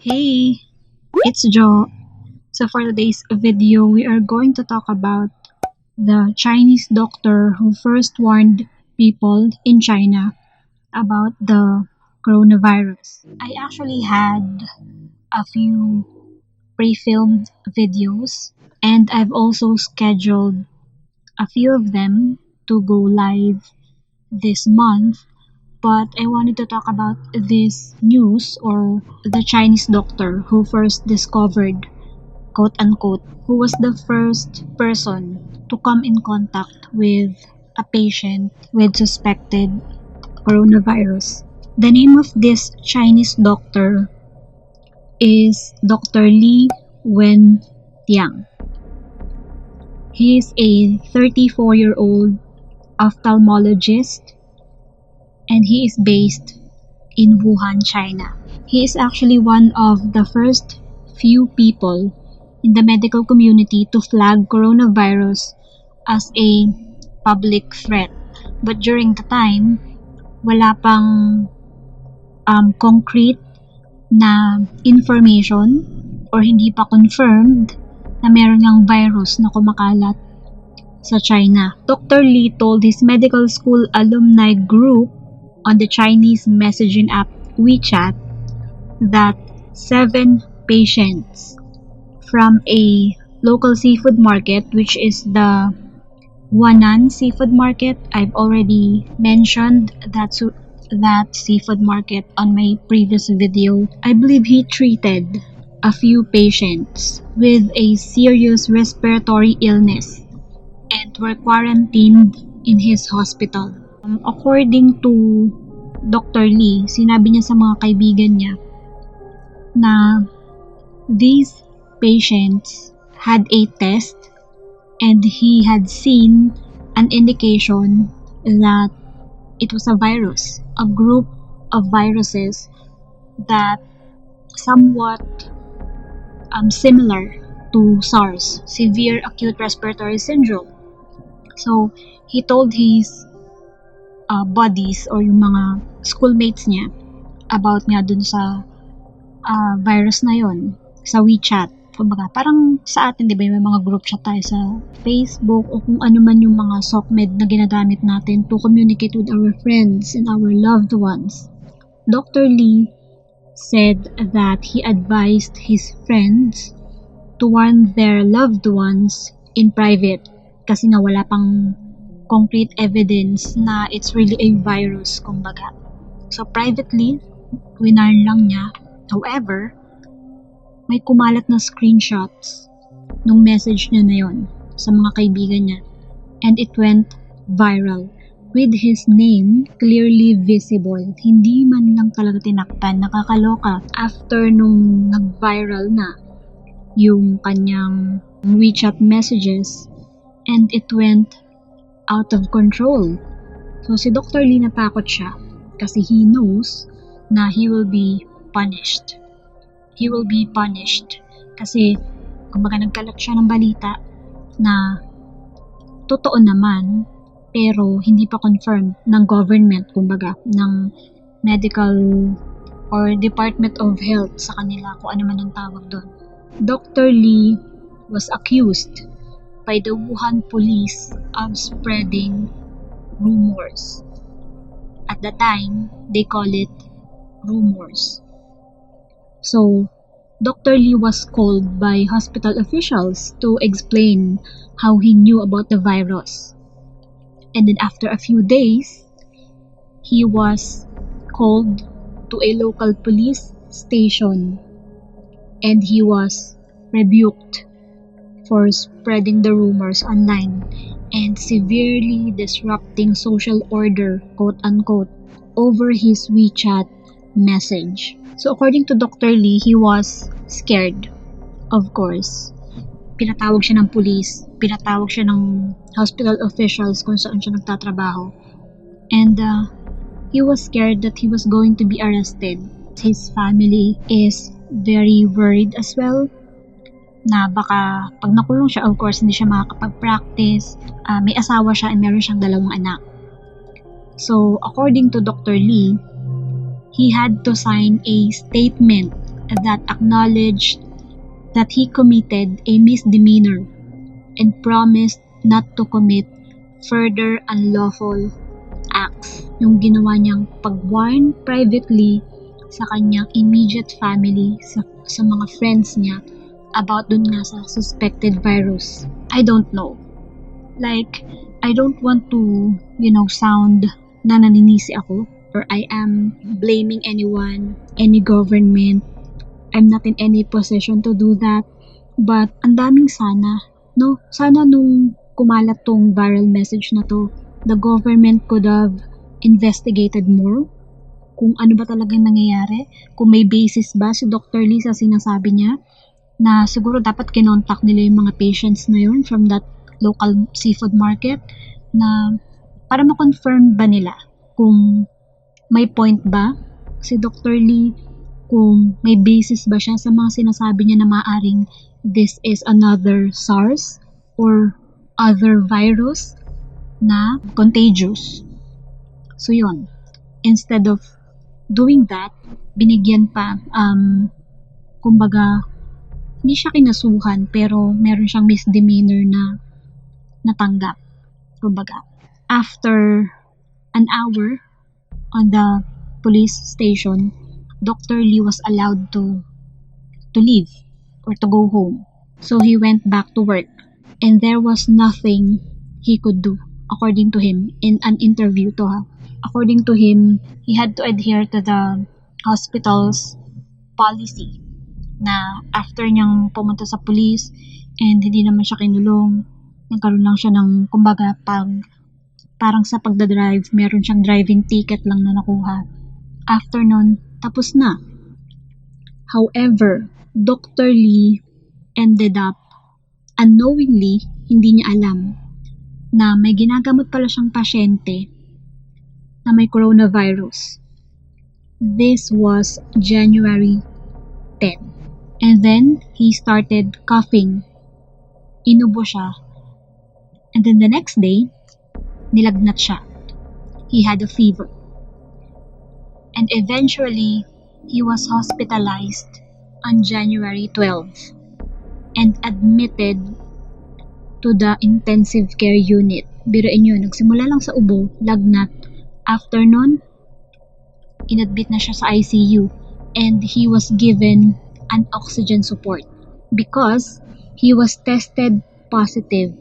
Hey, it's Jo. So for today's video, we are going to talk about the Chinese doctor who first warned people in China about the coronavirus. I actually had a few pre-filmed videos and I've also scheduled a few of them to go live this month. But I wanted to talk about this news or the Chinese doctor who first discovered, quote unquote, who was the first person to come in contact with a patient with suspected coronavirus. The name of this Chinese doctor is Dr. Wenliang. He is a 34-year-old ophthalmologist and he is based in Wuhan, China. He is actually one of the first few people in the medical community to flag coronavirus as a public threat. But during the time, wala pang concrete na information or hindi pa confirmed na meron ngang virus na kumakalat sa China. Dr. Li told his medical school alumni group on the Chinese messaging app WeChat that 7 patients from a local seafood market, which is the Wanan seafood market. I've already mentioned that seafood market on my previous video. I believe he treated a few patients with a serious respiratory illness and were quarantined in his hospital. According to Dr. Lee, sinabi niya sa mga kaibigan niya na these patients had a test and he had seen an indication that it was a virus, a group of viruses that somewhat similar to SARS, severe acute respiratory syndrome. So, he told his buddies or yung mga schoolmates niya about nga dun sa virus na yon sa WeChat. Kumbaga, parang sa atin, di ba, may mga group chat tayo sa Facebook o kung ano man yung mga SOCMED na ginagamit natin to communicate with our friends and our loved ones. Dr. Lee said that he advised his friends to warn their loved ones in private kasi nga wala pang concrete evidence na it's really a virus, kumbaga. So, privately, winarn lang niya. However, may kumalat na screenshots nung message niya na yon sa mga kaibigan niya. And it went viral with his name clearly visible. Hindi man lang talaga tinakpan. Nakakaloka. After nung nag-viral na yung kanyang WeChat messages and it went out of control. So si Dr. Lee natakot siya kasi he knows na he will be punished. He will be punished kasi kumbaga nagkalat siya ng balita na totoo naman pero hindi pa confirmed ng government, kumbaga ng medical or Department of Health sa kanila, kung ano man ang tawag doon. Dr. Lee was accused by the Wuhan police of spreading rumors. At the time, they call it rumors. So, Dr. Lee was called by hospital officials to explain how he knew about the virus. And then after a few days, he was called to a local police station and he was rebuked for spreading the rumors online and severely disrupting social order, quote unquote, over his WeChat message. So according to Dr. Lee, he was scared, of course. Pinatawag siya ng police, pinatawag siya ng hospital officials kung saan siya nagtatrabaho. And he was scared that he was going to be arrested. His family is very worried as well na baka pag nakulong siya, of course, hindi siya makakapag-practice. May asawa siya and meron siyang 2 anak. So, according to Dr. Lee, he had to sign a statement that acknowledged that he committed a misdemeanor and promised not to commit further unlawful acts. Yung ginawa niyang pag-warn privately sa kanyang immediate family, sa mga friends niya about dun nga sa suspected virus. I don't know. Like, I don't want to, sound na naninisi ako or I am blaming anyone, any government. I'm not in any position to do that. But, ang daming sana, no? Sana nung kumalat tong viral message na to, the government could have investigated more kung ano ba talagang nangyayari, kung may basis ba si Dr. Lee sa sinasabi niya, na siguro dapat kinontak nila yung mga patients na yun from that local seafood market, na para ma-confirm ba nila kung may point ba si Dr. Lee, kung may basis ba siya sa mga sinasabi niya na maaring this is another SARS or other virus na contagious. So yun, instead of doing that, binigyan pa, kumbaga, hindi siya kinasuhan pero meron siyang misdemeanor na natanggap. Kumbaga, after an hour on the police station, Dr. Lee was allowed to leave or to go home. So he went back to work and there was nothing he could do, according to him, in an interview to her. According to him, he had to adhere to the hospital's policy na after niyang pumunta sa police and hindi naman siya kinulong, nagkaroon lang siya ng, kumbaga, parang sa pagdadrive, meron siyang driving ticket lang na nakuha. After nun, tapos na. However, Dr. Lee ended up, unknowingly, hindi niya alam na may ginagamot pala siyang pasyente na may coronavirus. This was January 10. And then, he started coughing. Inubo siya. And then the next day, nilagnat siya. He had a fever. And eventually, he was hospitalized on January 12 and admitted to the intensive care unit. Biruin yun, nagsimula lang sa ubo, lagnat. After nun, inadmit na siya sa ICU and he was given an oxygen support because he was tested positive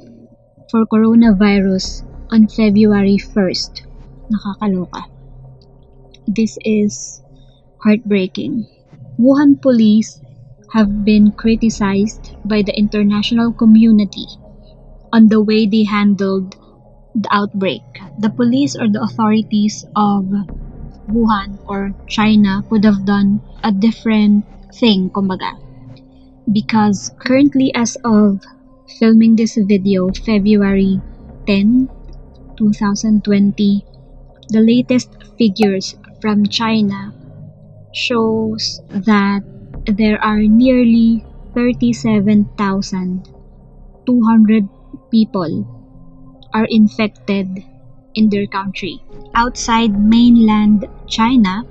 for coronavirus on February 1st. Nakakaloka. This is heartbreaking. Wuhan police have been criticized by the international community on the way they handled the outbreak. The police or the authorities of Wuhan or China could have done a different thing, kumbaga. Because currently, as of filming this video, February 10, 2020, the latest figures from China shows that there are nearly 37,200 people are infected in their country. Outside mainland China,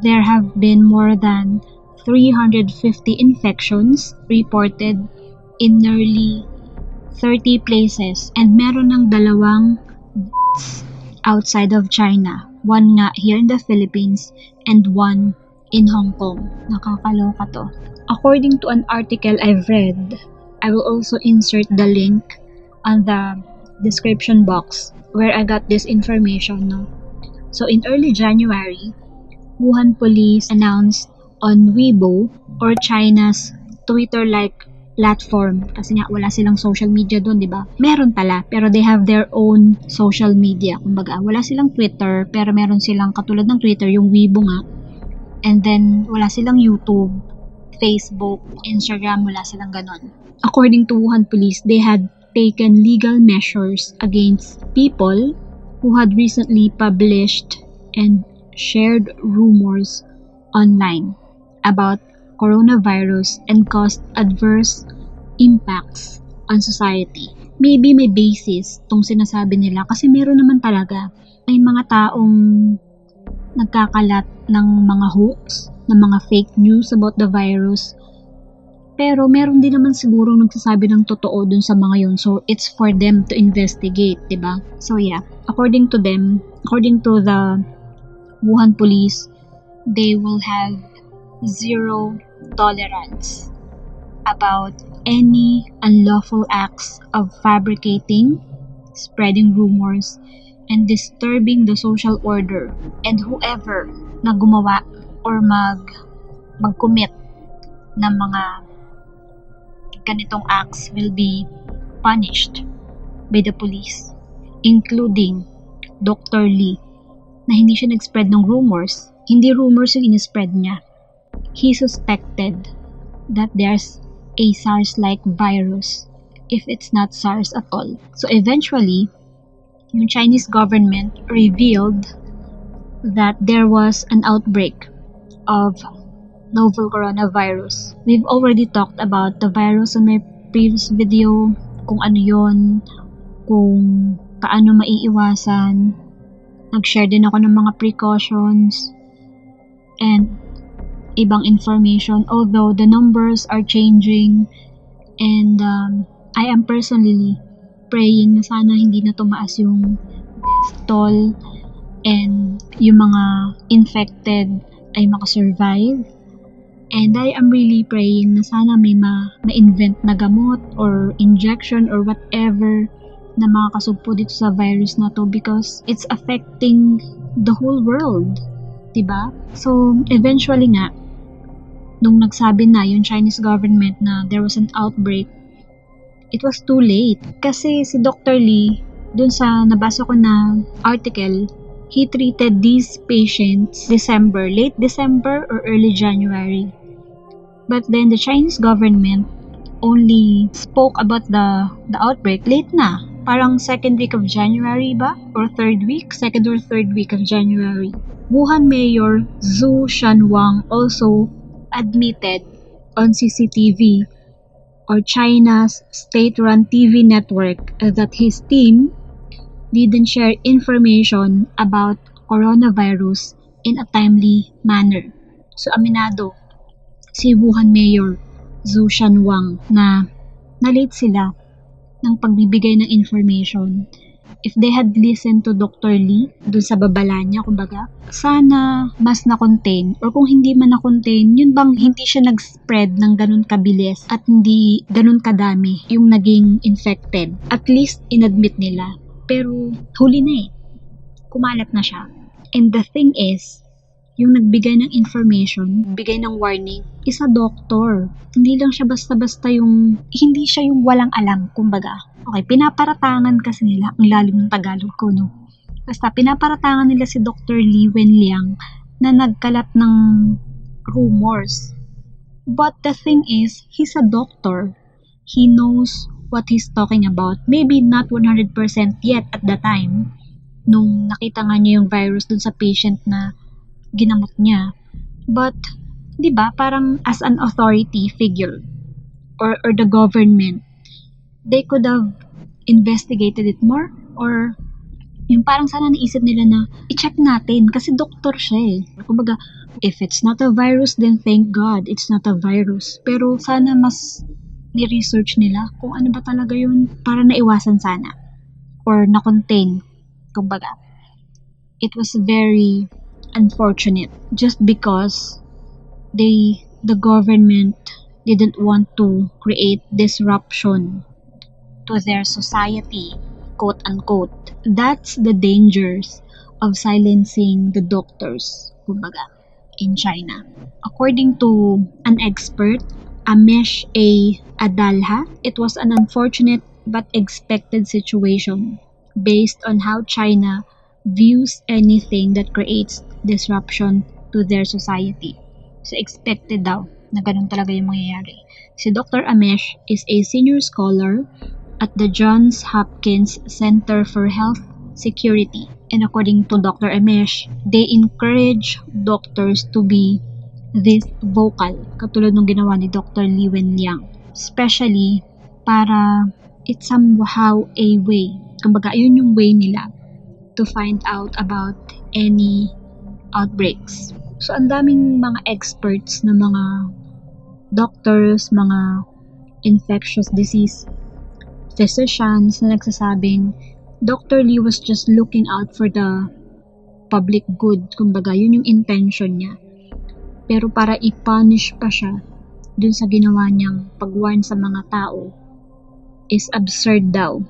there have been more than 350 infections reported in nearly 30 places and meron ng dalawang outside of China. One nga here in the Philippines and one in Hong Kong. Nakakaloka to. According to an article I've read, I will also insert the link on the description box where I got this information. No? So in early January, Wuhan police announced on Weibo or China's Twitter-like platform, kasi nga wala silang social media doon, di ba? Meron pala, pero they have their own social media. Kumbaga, wala silang Twitter, pero meron silang katulad ng Twitter, yung Weibo nga. And then, wala silang YouTube, Facebook, Instagram, wala silang ganon. According to Wuhan police, they had taken legal measures against people who had recently published and shared rumors online about coronavirus and caused adverse impacts on society. Maybe may basis tong sinasabi nila kasi meron naman talaga may mga taong nagkakalat ng mga hoax ng mga fake news about the virus. Pero meron din naman siguro nagsasabi ng totoo dun sa mga yun. So, it's for them to investigate, diba? So, yeah. According to them, according to the Wuhan police, they will have zero tolerance about any unlawful acts of fabricating, spreading rumors, and disturbing the social order. And whoever na gumawa or mag-commit ng mga ganitong acts will be punished by the police, including Dr. Lee, na hindi siya nag-spread ng rumors. Hindi rumors yung in-spread niya. He suspected that there's a SARS-like virus if it's not SARS at all. So eventually, yung Chinese government revealed that there was an outbreak of novel coronavirus. We've already talked about the virus on my previous video, kung ano yon, kung paano maiiwasan. Nag-share din ako ng mga precautions and ibang information, although the numbers are changing, and I am personally praying na sana hindi na tumaas yung death toll and yung mga infected ay makasurvive. And I am really praying na sana may ma-invent na gamot or injection or whatever na makakasugpo dito sa virus na to, because it's affecting the whole world, diba? So eventually nga, nung nagsabi na yung Chinese government na there was an outbreak, it was too late. Kasi si Dr. Lee, dun sa nabasa ko na article, he treated these patients late December or early January. But then the Chinese government only spoke about the outbreak late na. Parang second week of January ba? Or second or third week of January. Wuhan Mayor Zhu Shanwang also admitted on CCTV, or China's state-run TV network, that his team didn't share information about coronavirus in a timely manner. So aminado si Wuhan Mayor Zhu Shanwang na late sila ng pagbibigay ng information. If they had listened to Dr. Lee dun sa babala niya, kumbaga, sana mas na-contain, or kung hindi man na-contain, yun bang hindi siya nag-spread ng ganun kabilis at hindi ganun kadami yung naging infected. At least inadmit nila. Pero huli na eh. Kumalat na siya. And the thing is, yung nagbigay ng information, bigay ng warning, is a doctor. Hindi lang siya basta-basta hindi siya yung walang alam, kumbaga. Okay, pinaparatangan kasi nila, ang lalim ng Tagalog ko, no? Basta pinaparatangan nila si Dr. Lee Wenliang na nagkalat ng rumors. But the thing is, he's a doctor. He knows what he's talking about. Maybe not 100% yet at the time, nung nakita nga niya yung virus dun sa patient na ginamot niya. But, di ba, parang as an authority figure or the government, they could have investigated it more, or yung parang sana naisip nila na i-check natin kasi doktor siya eh. Kumbaga, if it's not a virus, then thank God it's not a virus. Pero sana mas ni-research nila kung ano ba talaga yun para naiwasan sana or na-contain. Kumbaga, it was very unfortunate just because the government didn't want to create disruption to their society, quote unquote. That's the dangers of silencing the doctors, kumbaga, in China. According to an expert, Amesh A. Adalha, it was an unfortunate but expected situation based on how China views anything that creates disruption to their society. So expected daw na ganun talaga yung mangyayari. Si Dr. Amesh is a senior scholar at the Johns Hopkins Center for Health Security. And according to Dr. Amesh, they encourage doctors to be this vocal, katulad ng ginawa ni Dr. Lee Wenliang. Especially para it's somehow a way, kumbaga yun yung way nila to find out about any outbreaks. So, ang daming mga experts na mga doctors, mga infectious disease physicians na nagsasabing Dr. Lee was just looking out for the public good. Kumbaga, yun yung intention niya. Pero para i-punish pa siya dun sa ginawa niyang pag-warn sa mga tao is absurd daw.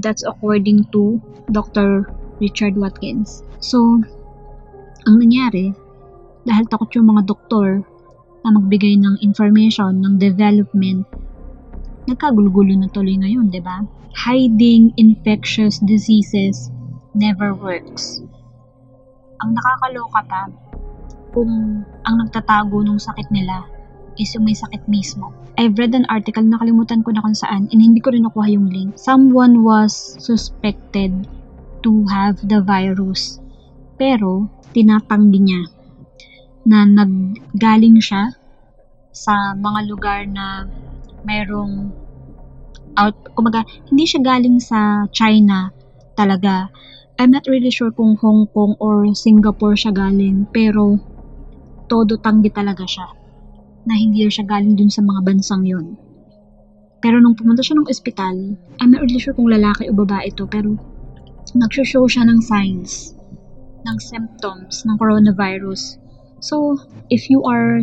That's according to Dr. Richard Watkins. So, ang nangyari, dahil takot yung mga doktor na magbigay ng information, ng development, nagkagulo-gulo na tuloy ngayon, di ba? Hiding infectious diseases never works. Ang nakakaloka pa, kung ang nagtatago ng sakit nila is yung may sakit mismo. I've read an article, nakalimutan ko na kung saan, and hindi ko rin nakuha yung link. Someone was suspected to have the virus, pero tinatanggi niya na naggaling siya sa mga lugar na mayroong kumaga, hindi siya galing sa China talaga. I'm not really sure kung Hong Kong or Singapore siya galing, pero todo tanggi talaga siya na hindi siya galing dun sa mga bansang yon. Pero nung pumunta siya ng ospital, I'm not really sure kung lalaki o babae ito, pero nag-show siya ng signs, ng symptoms ng coronavirus. So, if you are,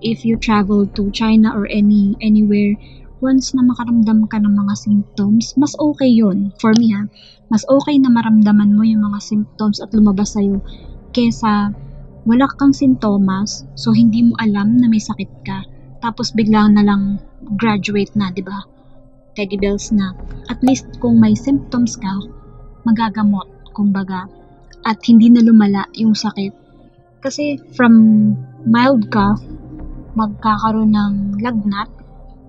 if you travel to China or anywhere, once na makaramdam ka ng mga symptoms, mas okay yun. For me mas okay na maramdaman mo yung mga symptoms at lumabas sa'yo kesa wala kang sintomas, so hindi mo alam na may sakit ka, tapos biglang na lang graduate na, di ba? Teddy bells na. At least kung may symptoms ka, magagamot, kumbaga, at hindi na lumala yung sakit. Kasi from mild cough, magkakaroon ng lagnat,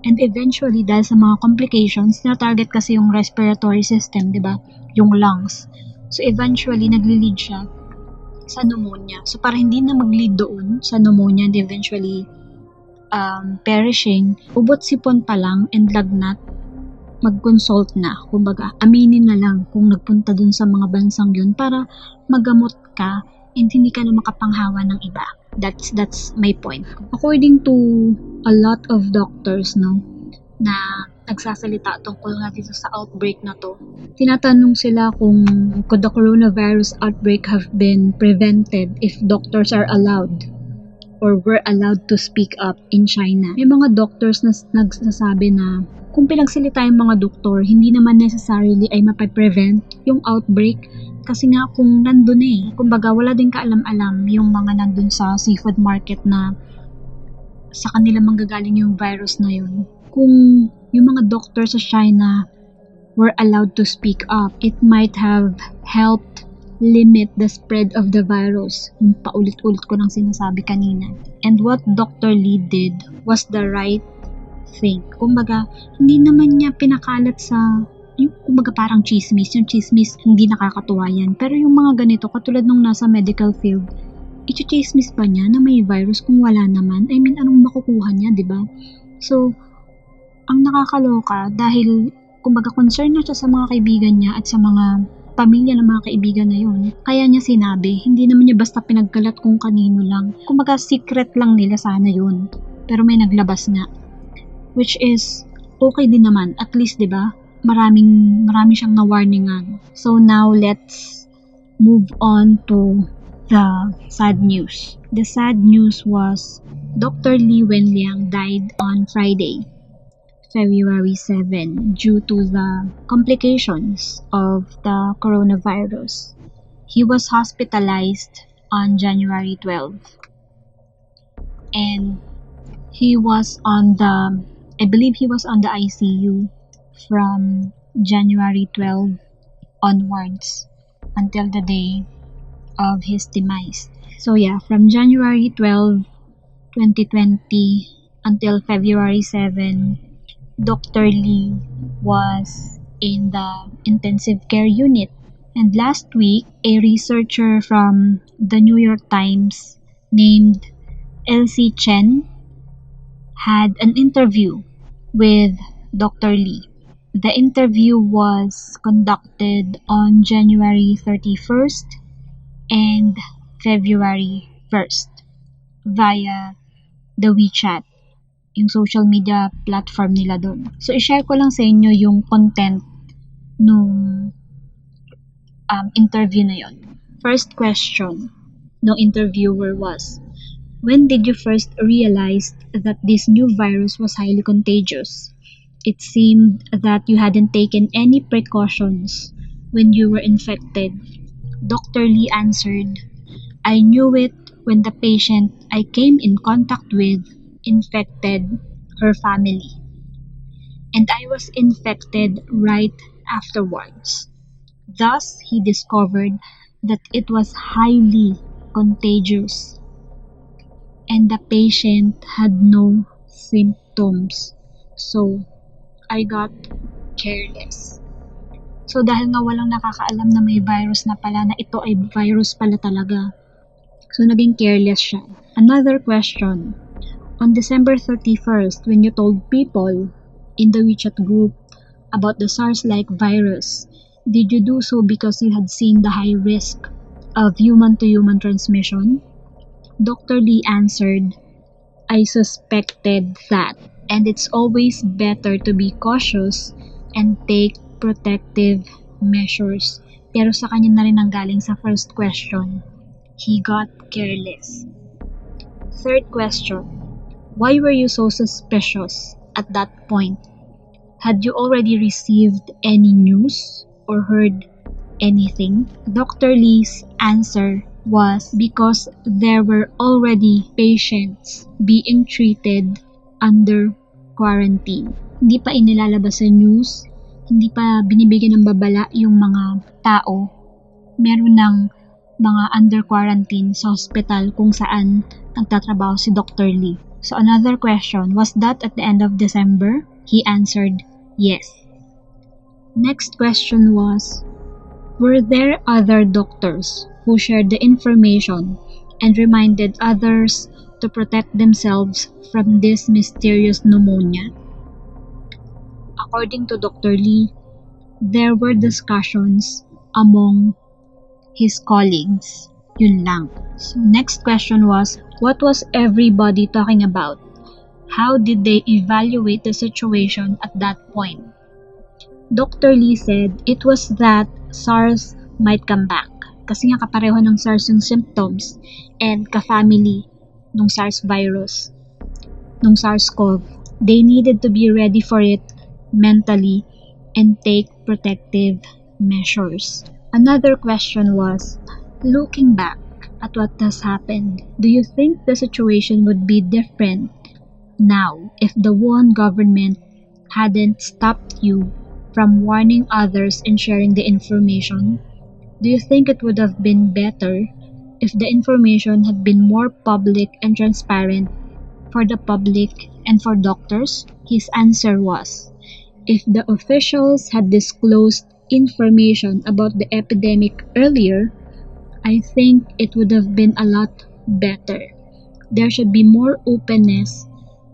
and eventually, dahil sa mga complications, na-target kasi yung respiratory system, di ba? Yung lungs. So eventually, nagli-lead siya sa pneumonia. So para hindi na mag-lead doon sa pneumonia and eventually perishing, ubot sipon pa lang and lagnat, mag-consult na. Kumbaga, aminin na lang kung nagpunta dun sa mga bansang yun para magamot ka and hindi ka na makapanghawa ng iba. That's my point. According to a lot of doctors, na nagsasalita tungkol nga dito sa outbreak na to, tinatanong sila kung could the coronavirus outbreak have been prevented if doctors are allowed or were allowed to speak up in China. May mga doctors na nagsasabi na kung pinagsalita yung mga doktor, hindi naman necessarily ay mapaprevent yung outbreak kasi nga kung nandun kumbaga wala din kaalam-alam yung mga nandun sa seafood market na sa kanila manggagaling yung virus na yun. Kung yung mga doctors sa China were allowed to speak up, it might have helped limit the spread of the virus. Paulit-ulit ko nang sinasabi kanina. And what Dr. Lee did was the right thing. Kumbaga, hindi naman niya pinakalat sa kumbaga parang chismis. Yung chismis, hindi nakakatuwa yan. Pero yung mga ganito, katulad nung nasa medical field, i-chismis pa niya na may virus kung wala naman? I mean, anong makukuha niya, diba? So, ang nakakaloka dahil kumbaga concern na siya sa mga kaibigan niya at sa mga pamilya ng mga kaibigan na yun. Kaya niya sinabi, hindi naman niya basta pinagkalat kung kanino lang. Kumbaga secret lang nila sana yun. Pero may naglabas nga. Which is okay din naman. At least, diba? Marami siyang na-warningan. So now, let's move on to the sad news. The sad news was Dr. Wenliang died on Friday, February 7, due to the complications of the coronavirus. He was hospitalized on January 12. And he was on the ICU from January 12 onwards until the day of his demise. So yeah, from January 12, 2020 until February 7, Dr. Lee was in the intensive care unit. And last week, a researcher from the New York Times named Elsie Chen had an interview with Dr. Lee. The interview was conducted on January 31st and February 1st. via the WeChat, yung social media platform nila doon. So, i-share ko lang sa inyo yung content nung interview na yon. First question no interviewer was, when did you first realize that this new virus was highly contagious? It seemed that you hadn't taken any precautions when you were infected. Dr. Lee answered, I knew it when the patient I came in contact with infected her family, and I was infected right afterwards. Thus, he discovered that it was highly contagious, and the patient had no symptoms. So, I got careless. So, dahil nga walang nakakaalam na may virus na pala, na ito ay virus pala talaga. So, naging careless siya. Another question. On December 31st, when you told people in the WeChat group about the SARS-like virus, did you do so because you had seen the high risk of human-to-human transmission? Dr. Lee answered, I suspected that, and it's always better to be cautious and take protective measures. Pero sa kanya na rin nanggaling sa first question. He got careless. Third question. Why were you so suspicious at that point? Had you already received any news or heard anything? Dr. Lee's answer was because there were already patients being treated under quarantine. Hindi pa inilalabas sa news, hindi pa binibigyan ng babala yung mga tao. Meron ng mga under quarantine sa hospital kung saan nagtatrabaho si Dr. Lee. So another question, was that at the end of December? He answered, yes. Next question was, were there other doctors who shared the information and reminded others to protect themselves from this mysterious pneumonia? According to Dr. Lee, there were discussions among his colleagues. Yun lang. So next question was, what was everybody talking about? How did they evaluate the situation at that point? Dr. Lee said it was that SARS might come back. Kasi nga kapareho ng SARS yung symptoms and ka-family nung SARS virus, nung SARS-CoV. They needed to be ready for it mentally and take protective measures. Another question was, looking back at what has happened, do you think the situation would be different now if the Wuhan government hadn't stopped you from warning others and sharing the information? Do you think it would have been better if the information had been more public and transparent for the public and for doctors? His answer was, if the officials had disclosed information about the epidemic earlier, I think it would have been a lot better. There should be more openness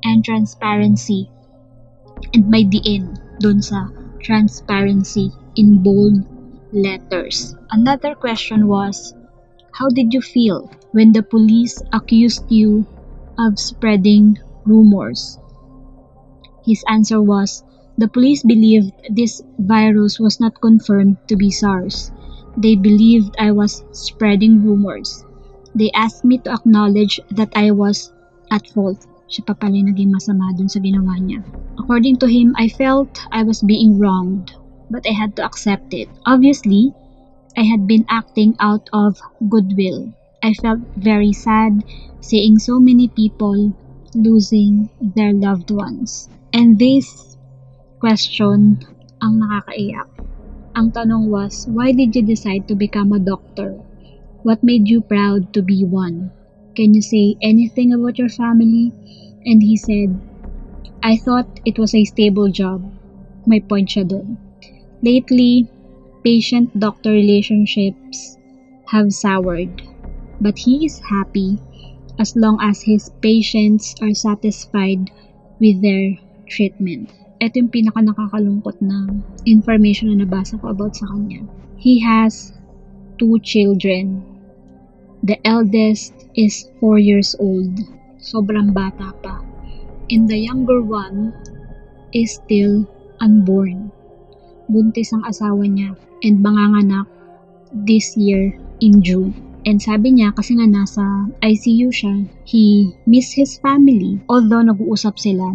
and transparency. And may diin dun sa transparency in bold letters. Another question was, how did you feel when the police accused you of spreading rumors? His answer was, the police believed this virus was not confirmed to be SARS. They believed I was spreading rumors. They asked me to acknowledge that I was at fault. Siya pa pala naging masama dun sa ginawa niya. According to him, I felt I was being wronged, but I had to accept it. Obviously, I had been acting out of goodwill. I felt very sad seeing so many people losing their loved ones. And this question ang nakakaiyak. Ang tanong was, why did you decide to become a doctor? What made you proud to be one? Can you say anything about your family? And he said, I thought it was a stable job. May point siya dun. Lately, patient-doctor relationships have soured, but he is happy as long as his patients are satisfied with their treatment. Ito yung pinaka-nakakalungkot na information na nabasa ko about sa kanya. He has 2 children. The eldest is 4 years old. Sobrang bata pa. And the younger one is still unborn. Buntis ang asawa niya and manganganak this year in June. And sabi niya, kasi nga nasa ICU siya, he miss his family. Although nag-uusap sila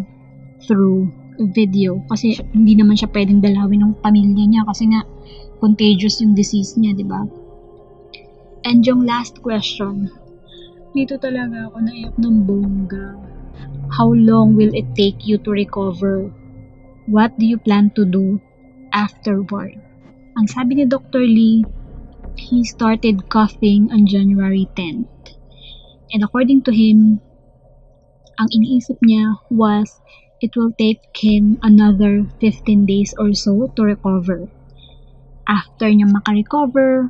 through video. Kasi hindi naman siya pwedeng dalawin ng pamilya niya kasi nga contagious yung disease niya, di ba? And yung last question, dito talaga ako naiyak ng bongga. How long will it take you to recover? What do you plan to do afterward? Ang sabi ni Dr. Lee, he started coughing on January 10th. And according to him, ang iniisip niya was it will take him another 15 days or so to recover. After niya makarecover,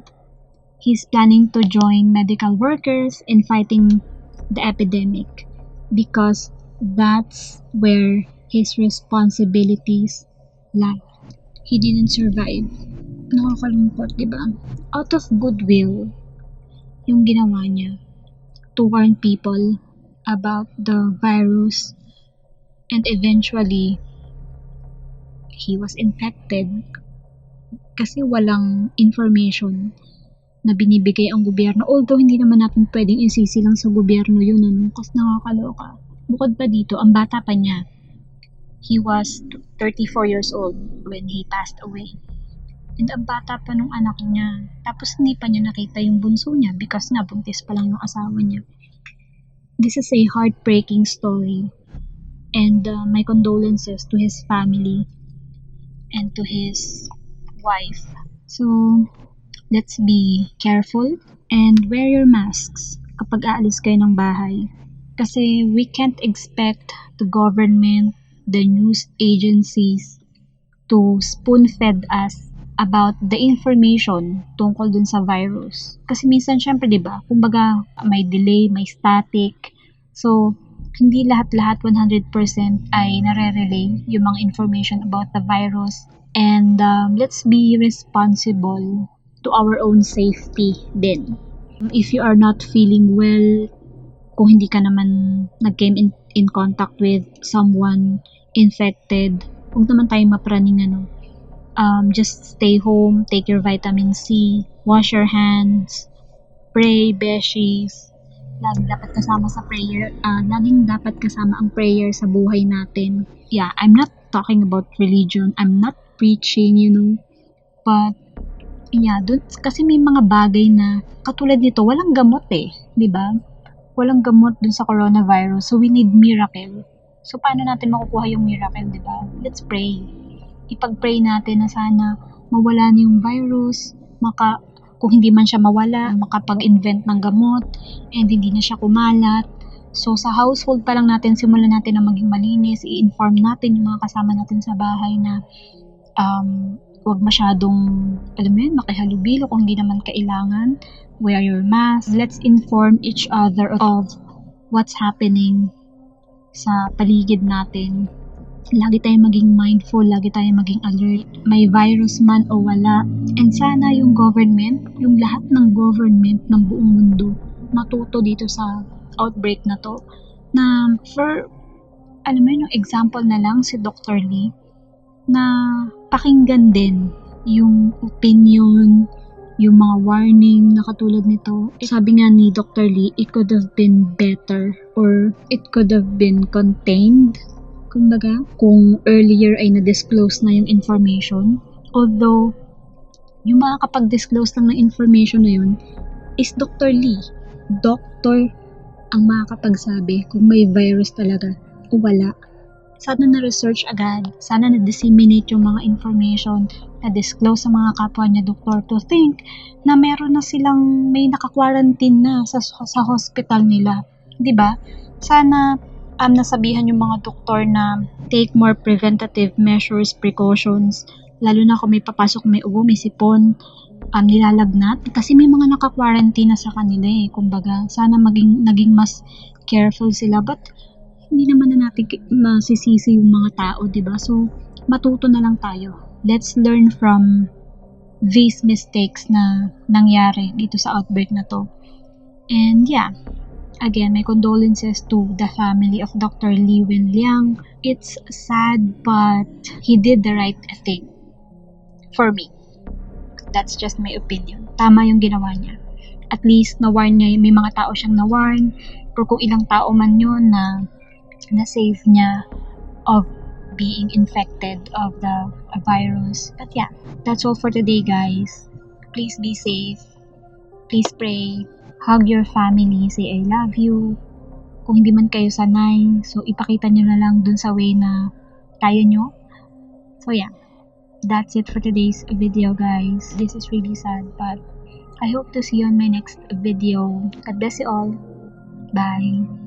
he's planning to join medical workers in fighting the epidemic because that's where his responsibilities lie. He didn't survive. Nakakalungkot, di ba? Out of goodwill, yung ginawa niya to warn people about the virus, and eventually he was infected kasi walang information na binibigay ang gobyerno. Although hindi naman natin pwedeng isisi lang sa gobyerno yun, kasi nakakaloka. Bukod pa dito, ang bata pa niya. He was 34 years old when he passed away. And ang bata pa nung anak niya. Tapos hindi pa niya nakita yung bunso niya because nga buntis pa lang yung asawa niya. This is a heartbreaking story. And my condolences to his family and to his wife. So, let's be careful and wear your masks kapag aalis kayo ng bahay. Kasi we can't expect the government, the news agencies to spoon-fed us about the information tungkol dun sa virus. Kasi minsan, syempre, diba, kumbaga, may delay, may static. So, hindi lahat-lahat 100% ay nare-relay yung mga information about the virus. And let's be responsible to our own safety din. If you are not feeling well, kung hindi ka naman nag-came in contact with someone infected, huwag naman tayong mapraning just stay home, take your vitamin C, wash your hands, pray, beshies. Laging dapat kasama sa prayer, laging dapat kasama ang prayer sa buhay natin. Yeah, I'm not talking about religion, I'm not preaching, but yeah, dun, kasi may mga bagay na katulad nito, walang gamot di ba? Walang gamot dun sa coronavirus, so we need miracle. So paano natin makukuha yung miracle, di ba? Let's pray. Ipag-pray natin na sana mawala na yung virus, kung hindi man siya mawala, makapag-invent ng gamot, and hindi na siya kumalat. So, sa household pa lang natin, simulan natin na maging malinis, i-inform natin yung mga kasama natin sa bahay na huwag masyadong, makihalubilo kung hindi naman kailangan. Wear your mask. Let's inform each other of what's happening sa paligid natin. Lagi tayong maging mindful, lagi tayong maging alert. May virus man o wala. And sana yung government, yung lahat ng government ng buong mundo, matuto dito sa outbreak na to. Na for, yung example na lang si Dr. Lee, na pakinggan din yung opinion, yung mga warning na katulad nito. Sabi nga ni Dr. Lee, it could have been better or it could have been contained. Kumbaga, kung earlier ay na-disclose na yung information, although yung makakapag-disclose lang ng information na yun is Dr. Lee. Doctor ang makakapagsabi kung may virus talaga o wala. Sana na-research agad, sana na-disseminate yung mga information, na-disclose sa mga kapwa niya doktor to think na meron na silang may naka-quarantine na sa hospital nila. 'Di ba? Sana nasabihan yung mga doktor na take more preventative measures, precautions, lalo na kung may papasok, may ubo, may sipon, nilalagnat. Kasi may mga naka-quarantine na sa kanila kumbaga, sana naging mas careful sila. But hindi naman na natin masisisi yung mga tao, diba? So, matuto na lang tayo. Let's learn from these mistakes na nangyari dito sa outbreak na to. And yeah, again, my condolences to the family of Dr. Wenliang. It's sad, but he did the right thing. For me. That's just my opinion. Tama yung ginawa niya. At least, na-warn niya, may mga tao siyang na-warn. Pero kung ilang tao man yun na na-save niya of being infected of the virus. But yeah, that's all for today, guys. Please be safe. Please pray. Hug your family. Say, I love you. Kung hindi man kayo sanay, so ipakita nyo na lang dun sa way na kaya nyo. So yeah, that's it for today's video, guys. This is really sad, but I hope to see you on my next video. God bless you all. Bye.